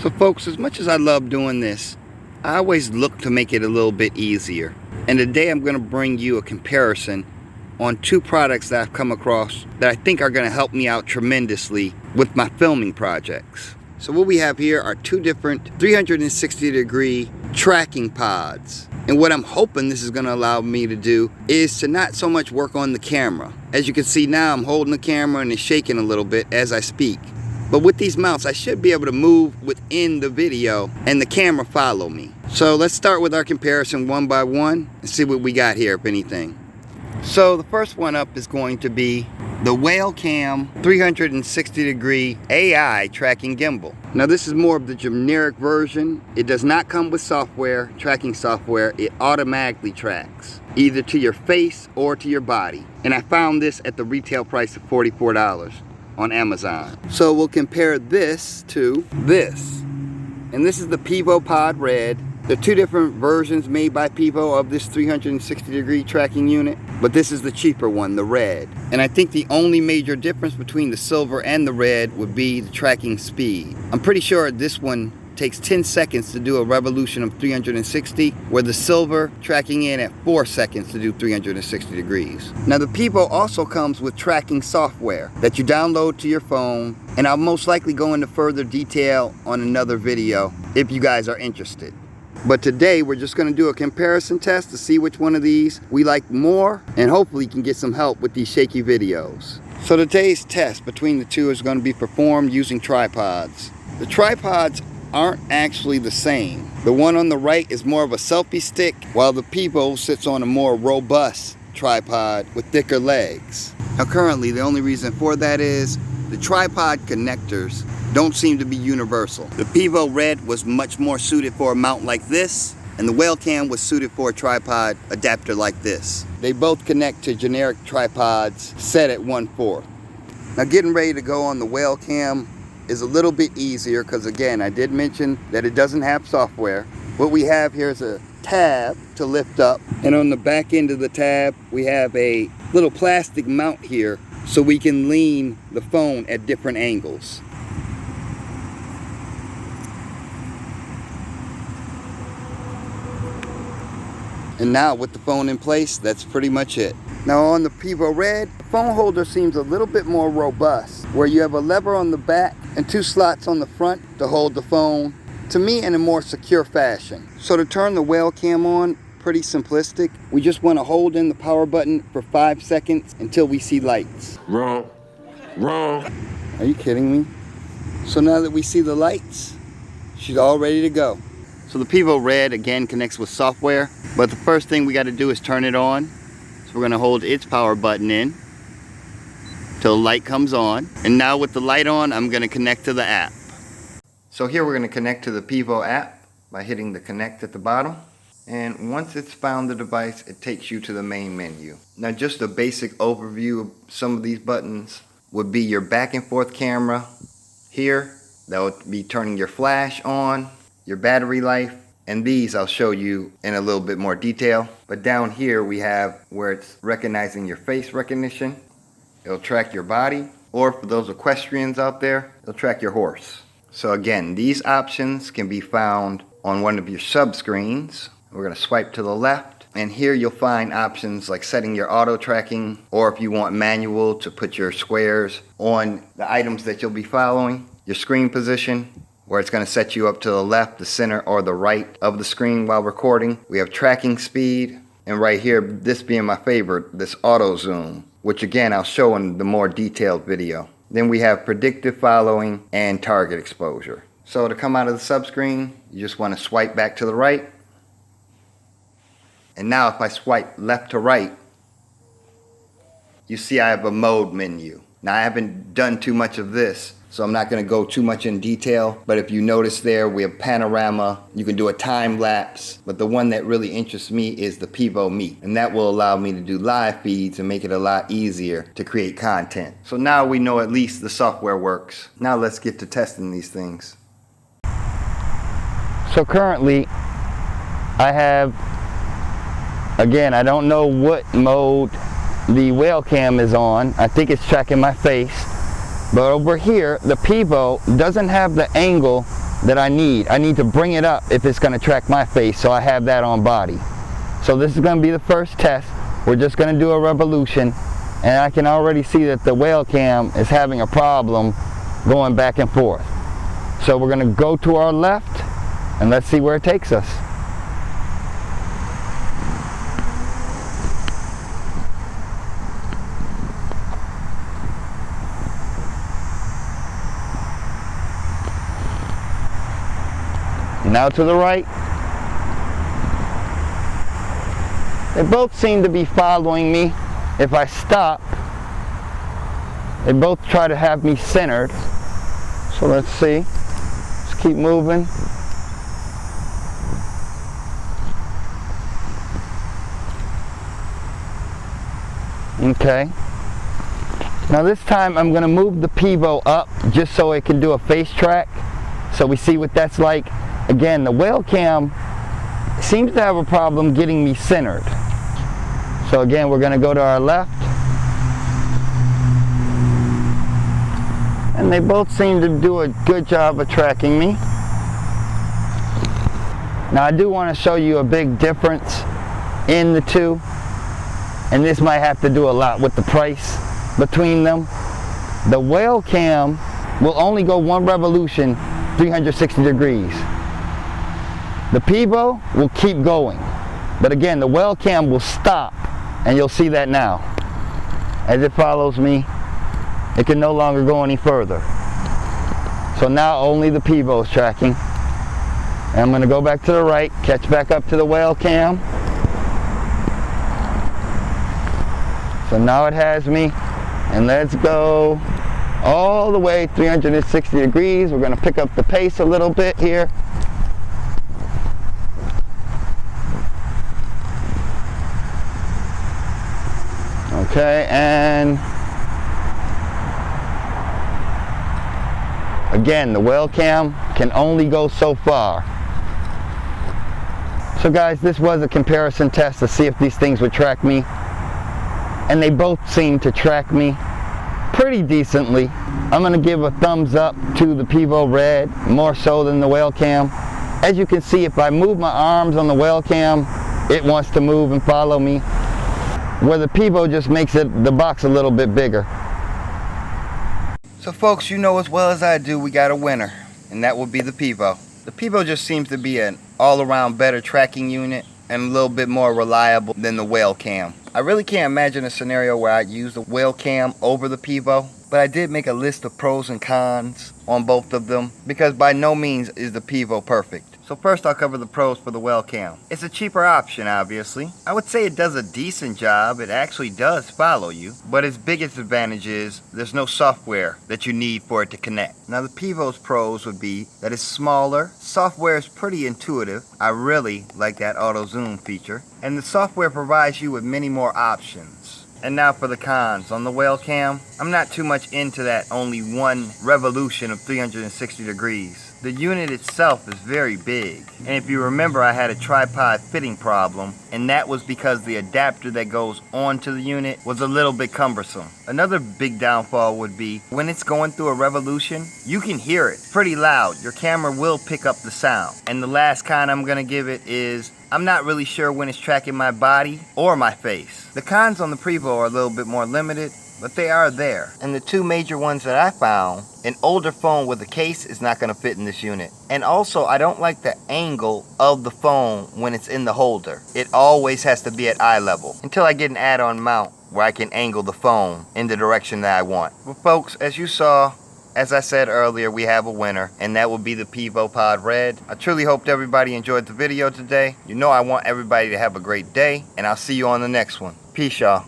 So folks, as much as I love doing this, I always look to make it a little bit easier. And today I'm going to bring you a comparison on two products that I've come across that I think are going to help me out tremendously with my filming projects. So what we have here are two different 360-degree tracking pods. And what I'm hoping this is going to allow me to do is to not so much work on the camera. As you can see now, I'm holding the camera and it's shaking a little bit as I speak. But with these mounts, I should be able to move within the video and the camera follow me. So let's start with our comparison one by one and see what we got here, if anything. So the first one up is going to be the Whalecam 360-degree AI tracking gimbal. Now this is more of the generic version. It does not come with software, tracking software. It automatically tracks either to your face or to your body. And I found this at the retail price of $44 on Amazon. So we'll compare this to this. And this is the Pivo Pod Red. There are two different versions made by Pivo of this 360-degree tracking unit, but this is the cheaper one, the red. And I think the only major difference between the silver and the red would be the tracking speed. I'm pretty sure this one takes 10 seconds to do a revolution of 360, where the silver tracking in at 4 seconds to do 360 degrees. Now the Pivo also comes with tracking software that you download to your phone, and I'll most likely go into further detail on another video if you guys are interested. But today we're just going to do a comparison test to see which one of these we like more, and hopefully can get some help with these shaky videos. So today's test between the two is going to be performed using tripods. The tripods aren't actually the same. The one on the right is more of a selfie stick, while the Pivo sits on a more robust tripod with thicker legs. Now currently the only reason for that is the tripod connectors don't seem to be universal. The Pivo Red was much more suited for a mount like this, and the Whalecam was suited for a tripod adapter like this. They both connect to generic tripods set at 1/4. Now getting ready to go on the Whalecam is a little bit easier because, again, I did mention that it doesn't have software. What we have here is a tab to lift up, and on the back end of the tab we have a little plastic mount here so we can lean the phone at different angles. And now with the phone in place, that's pretty much it. Now on the Pivo Red, the phone holder seems a little bit more robust, where you have a lever on the back and two slots on the front to hold the phone, to me, in a more secure fashion. So to turn the Whalecam on, pretty simplistic. We just want to hold in the power button for 5 seconds until we see lights. Wrong. Are you kidding me? So now that we see the lights, she's all ready to go. So the Pivo Red again connects with software, but the first thing we got to do is turn it on. So we're going to hold its power button in till the light comes on. And now with the light on, I'm going to connect to the app. So here we're going to connect to the Pivo app by hitting the connect at the bottom. And once it's found the device, it takes you to the main menu. Now just a basic overview of some of these buttons would be your back and forth camera here. That would be turning your flash on, your battery life, and these I'll show you in a little bit more detail. But down here we have where it's recognizing your face recognition. It'll track your body, or for those equestrians out there, it'll track your horse. So again, these options can be found on one of your sub screens. We're going to swipe to the left, and here you'll find options like setting your auto tracking, or if you want manual, to put your squares on the items that you'll be following, your screen position, where it's going to set you up to the left, the center, or the right of the screen while recording. We have tracking speed, and right here, this being my favorite, this auto zoom, which again I'll show in the more detailed video. Then we have predictive following and target exposure. So to come out of the sub screen, you just want to swipe back to the right. And now if I swipe left to right, you see I have a mode menu. Now I haven't done too much of this, so I'm not going to go too much in detail, but if you notice there, we have panorama, you can do a time lapse, but the one that really interests me is the Pivo Meet, and that will allow me to do live feeds and make it a lot easier to create content. So now we know at least the software works. Now let's get to testing these things. So currently, I have, again, I don't know what mode the Whalecam is on. I think it's tracking my face. But over here, the Pivo doesn't have the angle that I need. I need to bring it up if it's going to track my face, so I have that on body. So this is going to be the first test. We're just going to do a revolution, and I can already see that the Whalecam is having a problem going back and forth. So we're going to go to our left and let's see where it takes us. Now to the right. They both seem to be following me. If I stop, they both try to have me centered. So let's see. Let's keep moving. Okay. Now this time I'm going to move the Pivo up just so it can do a face track, so we see what that's like. Again, the Whalecam seems to have a problem getting me centered. So again, we're going to go to our left. And they both seem to do a good job of tracking me. Now I do want to show you a big difference in the two. And this might have to do a lot with the price between them. The Whalecam will only go one revolution 360 degrees. The Pivo will keep going. But again, the Whalecam will stop, and you'll see that now. As it follows me, it can no longer go any further. So now only the Pivo is tracking. And I'm going to go back to the right, catch back up to the Whalecam. So now it has me, and let's go all the way 360 degrees. We're going to pick up the pace a little bit here. Okay, and again, the Whalecam can only go so far. So guys, this was a comparison test to see if these things would track me. And they both seem to track me pretty decently. I'm going to give a thumbs up to the Pivo Red, more so than the Whalecam. As you can see, if I move my arms on the Whalecam, it wants to move and follow me. Where the Pivo just makes the box a little bit bigger. So folks, you know as well as I do, we got a winner, and that would be the Pivo. The Pivo just seems to be an all-around better tracking unit and a little bit more reliable than the Whalecam. I really can't imagine a scenario where I'd use the Whalecam over the Pivo, but I did make a list of pros and cons on both of them, because by no means is the Pivo perfect. So first I'll cover the pros for the Whalecam. It's a cheaper option, obviously. I would say it does a decent job. It actually does follow you, but its biggest advantage is there's no software that you need for it to connect. Now the Pivo's pros would be that it's smaller, software is pretty intuitive. I really like that auto zoom feature, and the software provides you with many more options. And now for the cons. On the Whalecam, I'm not too much into that only one revolution of 360 degrees. The unit itself is very big, and if you remember, I had a tripod fitting problem, and that was because the adapter that goes onto the unit was a little bit cumbersome. Another big downfall would be when it's going through a revolution, you can hear it pretty loud. Your camera will pick up the sound. And the last con I'm gonna give it is I'm not really sure when it's tracking my body or my face. The cons on the Pivo are a little bit more limited, but they are there. And the two major ones that I found, an older phone with a case is not gonna fit in this unit. And also, I don't like the angle of the phone when it's in the holder. It always has to be at eye level until I get an add-on mount where I can angle the phone in the direction that I want. But folks, as you saw, as I said earlier, we have a winner, and that would be the Pivo Pod Red. I truly hoped everybody enjoyed the video today. You know I want everybody to have a great day, and I'll see you on the next one. Peace, y'all.